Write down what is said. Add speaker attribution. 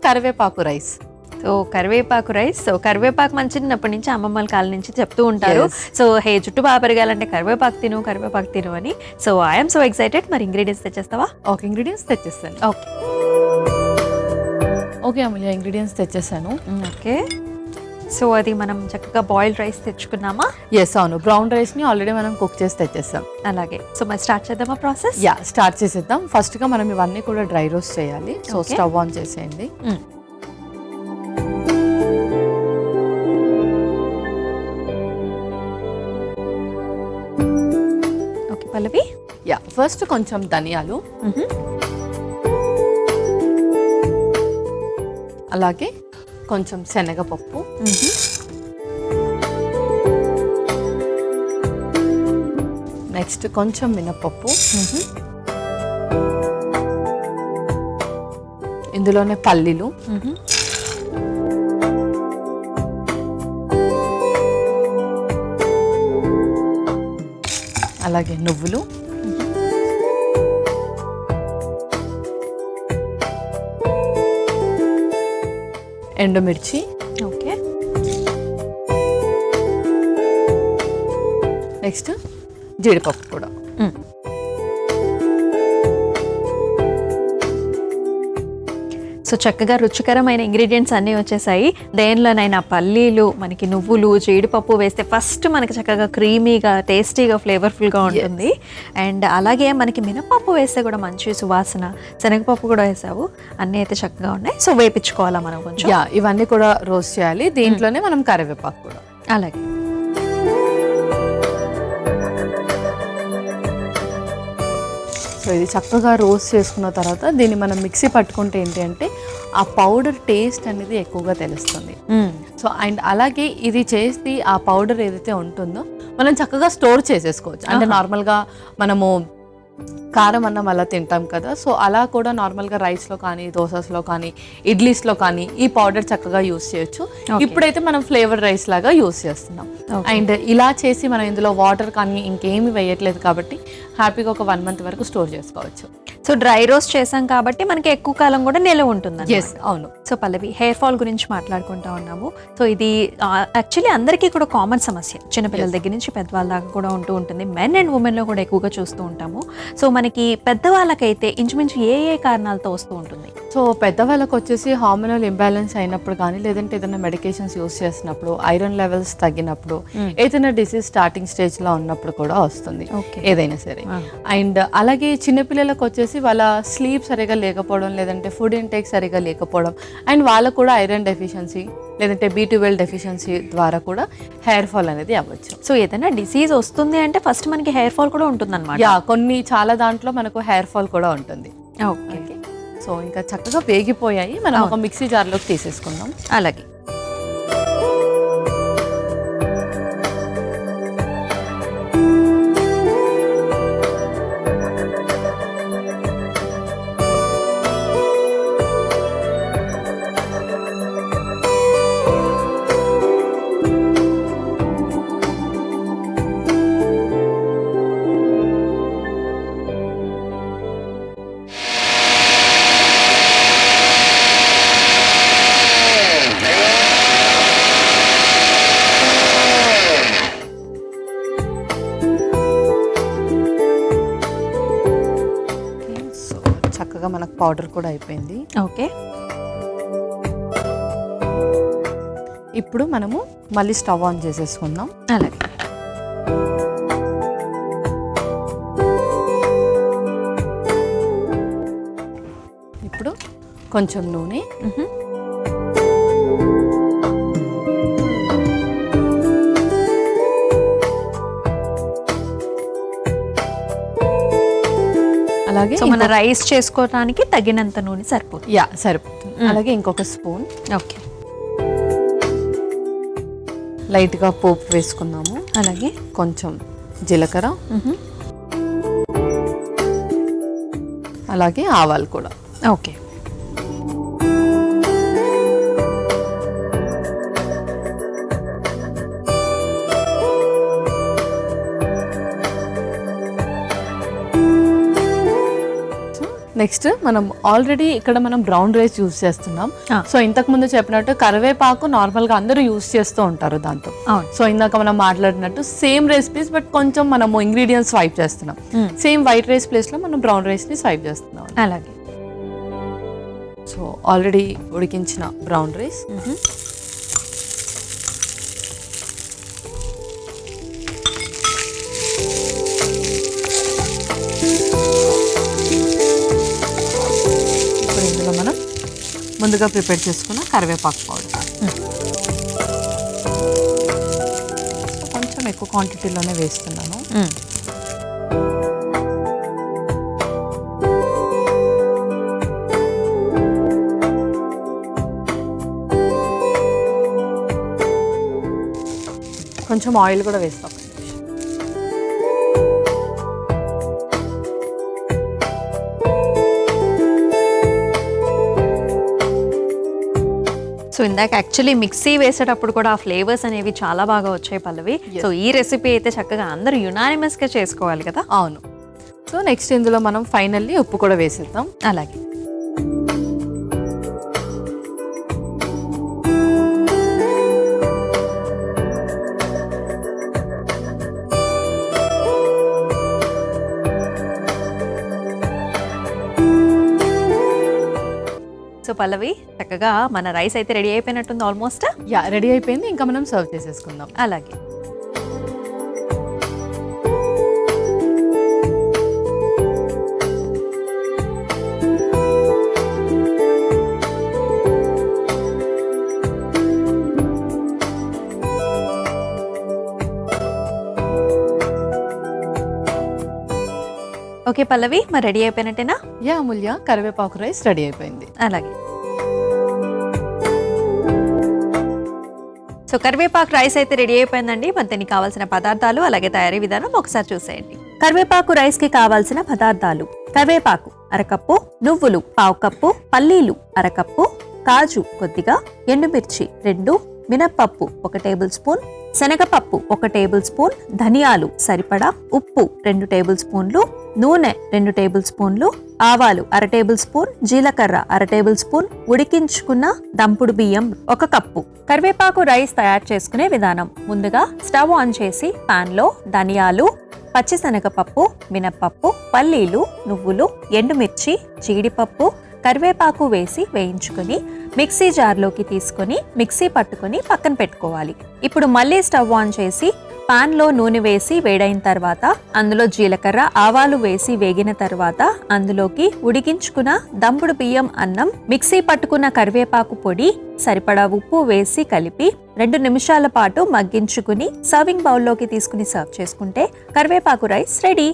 Speaker 1: కరివేపాకు rice.
Speaker 2: So కరివేపాకు rice. So కరివేపాకు మన చిన్నప్పటి నుంచి అమ్మమ్మల కాలం నుంచి చెప్తూ ఉంటారు. సో హే జుట్టు బాగా పెరగాలంటే కరివేపాకు తిను అని. So I'm so excited. మరి ఇంగ్రీడియంట్స్ తెచ్చేస్తావా?
Speaker 1: ఓకే, ఇంగ్రీడియంట్స్ తెచ్చేస్తాను.
Speaker 2: ఓకే
Speaker 1: ఓకే అమూల్య, ఇంగ్రీడియంట్స్ తెచ్చేసాను.
Speaker 2: ఓకే, సో అది మనం చక్కగా బాయిల్డ్ రైస్ తెచ్చుకున్నామా?
Speaker 1: ఎస్, అవును. బ్రౌన్ రైస్ని ఆల్రెడీ మనం కుక్ చేసి తెచ్చేస్తాం.
Speaker 2: అలాగే, సో మరి స్టార్ట్ చేద్దామా ప్రాసెస్?
Speaker 1: యా, స్టార్ట్ చేసేద్దాం. ఫస్ట్గా మనం ఇవన్నీ కూడా డ్రై రోస్ట్ చేయాలి. సో స్టవ్ ఆన్ చేసేయండి.
Speaker 2: ఓకే పల్లవి.
Speaker 1: యా, ఫస్ట్ కొంచెం ధనియాలు, అలాగే కొంచెం శనగపప్పు, నెక్స్ట్ కొంచెం మినపప్పు, ఇందులోనే పల్లీలు, అలాగే నువ్వులు, ఎండుమిర్చి,
Speaker 2: ఓకే,
Speaker 1: నెక్స్ట్ జీడిపప్పు కూడా.
Speaker 2: సో చక్కగా రుచికరమైన ఇంగ్రీడియంట్స్ అన్నీ వచ్చేసాయి. దేనిలోనైనా పల్లీలు, మనకి నువ్వులు, జీడిపప్పు వేస్తే ఫస్ట్ మనకి చక్కగా క్రీమీగా, టేస్టీగా, ఫ్లేవర్ఫుల్గా ఉంటుంది. అండ్ అలాగే మనకి మినపప్పు వేస్తే కూడా మంచి సువాసన, శనగపప్పు కూడా వేసావు, అన్నీ అయితే చక్కగా ఉన్నాయి. సో వేపించుకోవాలా మనం కొంచెం?
Speaker 1: యా, ఇవన్నీ కూడా రోస్ట్ చేయాలి. దీంట్లోనే మనం కరివేపాకు కూడా.
Speaker 2: అలాగే,
Speaker 1: సో ఇది చక్కగా రోస్ట్ చేసుకున్న తర్వాత దీన్ని మనం మిక్సీ పట్టుకుంటే ఏంటి అంటే ఆ పౌడర్ టేస్ట్ అనేది ఎక్కువగా తెలుస్తుంది. సో అండ్ అలాగే ఇది చేసి ఆ పౌడర్ ఏదైతే ఉంటుందో మనం చక్కగా స్టోర్ చేసేసుకోవచ్చు. అంటే నార్మల్గా మనము కారం అన్నం అలా తింటాం కదా, సో అలా కూడా నార్మల్గా రైస్లో కానీ, దోసెస్లో కానీ, ఇడ్లీస్లో కానీ ఈ పౌడర్ చక్కగా యూస్ చేయొచ్చు. ఇప్పుడైతే మనం ఫ్లేవర్ రైస్ లాగా యూస్ చేస్తున్నాం. అండ్ ఇలా చేసి మనం ఇందులో వాటర్ కానీ ఇంకేమి వేయట్లేదు కాబట్టి హ్యాపీగా ఒక 1 month వరకు స్టోర్ చేసుకోవచ్చు.
Speaker 2: సో డ్రై రోస్ట్ చేసాం కాబట్టి మనకి ఎక్కువ కాలం కూడా నిల్వ ఉంటుంది.
Speaker 1: ఎస్, అవును.
Speaker 2: సో పల్లవి, హెయిర్ ఫాల్ గురించి మాట్లాడుకుంటా ఉన్నాము. సో ఇది యాక్చువల్లీ అందరికీ కూడా కామన్ సమస్య, చిన్నపిల్లల దగ్గర నుంచి పెద్దవాళ్ళ దాకా కూడా ఉంటూ ఉంటుంది. మెన్ అండ్ ఉమెన్లో కూడా ఎక్కువగా చూస్తూ ఉంటాము. సో మనకి పెద్దవాళ్ళకైతే ఇంచుమించు ఏ ఏ కారణాలతో వస్తూ ఉంటుంది?
Speaker 1: సో పెద్దవాళ్ళకి వచ్చేసి హార్మోనల్ ఇంబ్యాలెన్స్ అయినప్పుడు కానీ, లేదంటే ఏదైనా మెడికేషన్స్ యూస్ చేసినప్పుడు, ఐరన్ లెవెల్స్ తగ్గినప్పుడు, ఏదైనా డిసీజ్ స్టార్టింగ్ స్టేజ్లో ఉన్నప్పుడు కూడా వస్తుంది ఏదైనా సరే. అండ్ అలాగే చిన్నపిల్లలకు వచ్చేసి వాళ్ళ స్లీప్ సరిగా లేకపోవడం, లేదంటే ఫుడ్ ఇంటేక్ సరిగా లేకపోవడం, అండ్ వాళ్ళకు కూడా ఐరన్ డెఫిషియన్సీ లేదంటే B12 డెఫిషియన్సీ ద్వారా కూడా హెయిర్ ఫాల్ అనేది అవ్వచ్చు.
Speaker 2: సో ఏదైనా డిసీజ్ వస్తుంది అంటే ఫస్ట్ మనకి హెయిర్ ఫాల్ కూడా ఉంటుంది అనమాట.
Speaker 1: యా, చాలా దాంట్లో మనకు హెయిర్ ఫాల్ కూడా ఉంటుంది.
Speaker 2: ఓకే,
Speaker 1: సో ఇంకా చక్కగా వేగిపోయాయి. మనం ఒక మిక్సీ జార్లోకి తీసేసుకుందాం.
Speaker 2: అలాగే,
Speaker 1: మనకు పౌడర్ కూడా అయిపోయింది.
Speaker 2: ఓకే,
Speaker 1: ఇప్పుడు మనము మళ్ళీ స్టవ్ ఆన్ చేసేసుకుందాం.
Speaker 2: అలాగే,
Speaker 1: ఇప్పుడు కొంచెం నూనె, అలాగే
Speaker 2: మన రైస్ చేసుకోవడానికి తగినంత నూనె సరిపోతుంది.
Speaker 1: యా, సరిపోతుంది. అలాగే ఇంకొక స్పూన్.
Speaker 2: ఓకే,
Speaker 1: లైట్గా పోపు వేసుకున్నాము.
Speaker 2: అలాగే
Speaker 1: కొంచెం జీలకర్ర, అలాగే ఆవాలు కూడా.
Speaker 2: ఓకే,
Speaker 1: నెక్స్ట్ మనం ఆల్రెడీ ఇక్కడ మనం బ్రౌన్ రైస్ యూస్ చేస్తున్నాం.
Speaker 2: Ah.
Speaker 1: సో ఇంతకు ముందు చెప్పినట్టు కరివేపాకు నార్మల్ గా అందరూ యూస్ చేస్తూ ఉంటారు దాంతో.
Speaker 2: అవును.
Speaker 1: సో ఇందాక మనం మాట్లాడినట్టు సేమ్ రెసిపీస్ బట్ కొంచెం మనము ఇంగ్రీడియంట్స్ స్వైప్ చేస్తున్నాం. సేమ్ వైట్ రైస్ ప్లేస్ లో మనం బ్రౌన్ రైస్ ని స్వైప్ చేస్తున్నాం.
Speaker 2: అలాగే.
Speaker 1: సో ఆల్రెడీ ఉడికించిన బ్రౌన్ రైస్, ఇప్పుడు ఇందులో మనం ముందుగా ప్రిపేర్ చేసుకున్న కరివేపాకు పౌడర్ కొంచెం ఎక్కువ క్వాంటిటీలోనే వేస్తున్నాను. కొంచెం ఆయిల్ కూడా వేస్తాం.
Speaker 2: సో ఇందాక యాక్చువల్లీ మిక్సీ వేసేటప్పుడు కూడా ఆ ఫ్లేవర్స్ అనేవి చాలా బాగా వచ్చాయి పల్లవి. సో ఈ రెసిపీ అయితే చక్కగా అందరూ యునానిమస్గా చేసుకోవాలి కదా.
Speaker 1: అవును. సో నెక్స్ట్ ఇందులో మనం ఫైనల్లీ ఉప్పు కూడా వేసేద్దాం.
Speaker 2: అలాగే. సో పల్లవి చక్కగా మన రైస్ అయితే రెడీ అయిపోయినట్టుంది ఆల్మోస్ట్.
Speaker 1: యా, రెడీ అయిపోయింది. ఇంకా మనం సర్వ్ చేసేసుకుందాం.
Speaker 2: అలాగే. ఓకే పల్లవి, మరి రెడీ అయిపోయినట్టేనా?
Speaker 1: యా అమూల్య, కరివేపాకు రైస్ రెడీ అయిపోయింది.
Speaker 2: అలాగే. సో కరివేపాకు రైస్ అయితే రెడీ అయిపోయిందండి. మరి దీనికి కావాల్సిన పదార్థాలు అలాగే తయారీ విధానం ఒకసారి చూసేయండి. కరివేపాకు రైస్ కి కావాల్సిన పదార్థాలు: కరివేపాకు అరకప్పు, నువ్వులు పావు కప్పు, పల్లీలు అరకప్పు, కాజు కొద్దిగా, ఎండుమిర్చి 2, మినప్పప్పు 1 టేబుల్ స్పూన్, శనగపప్పు 1 టేబుల్ స్పూన్, ధనియాలు సరిపడా, ఉప్పు 2 టేబుల్ స్పూన్లు, నూనె 2 టేబుల్ స్పూన్లు, ఆవాలు 1/2 టేబుల్ స్పూన్, జీలకర్ర 1/2 టేబుల్ స్పూన్, ఉడికించుకున్న దంపుడు బియ్యం 1 కప్పు. కరివేపాకు రైస్ తయారు చేసుకునే విధానం: ముందుగా స్టవ్ ఆన్ చేసి పాన్ లో ధనియాలు, పచ్చిశనగపప్పు, మినప్పప్పు, పల్లీలు, నువ్వులు, ఎండుమిర్చి, జీడిపప్పు, కరివేపాకు వేసి వేయించుకొని మిక్సీ జార్లోకి తీసుకొని మిక్సీ పట్టుకొని పక్కన పెట్టుకోవాలి. ఇప్పుడు మళ్ళీ స్టవ్ ఆన్ చేసి పాన్ లో నూనె వేసి వేడైన తర్వాత అందులో జీలకర్ర, ఆవాలు వేసి వేగిన తర్వాత అందులోకి ఉడికించుకున్న దంపుడు బియ్యం, అన్నం, మిక్సీ పట్టుకున్న కరివేపాకు పొడి, సరిపడా ఉప్పు వేసి కలిపి 2 నిమిషాల పాటు మగ్గించుకుని సర్వింగ్ బౌల్లోకి తీసుకుని సర్వ్ చేసుకుంటే కరివేపాకు రైస్ రెడీ.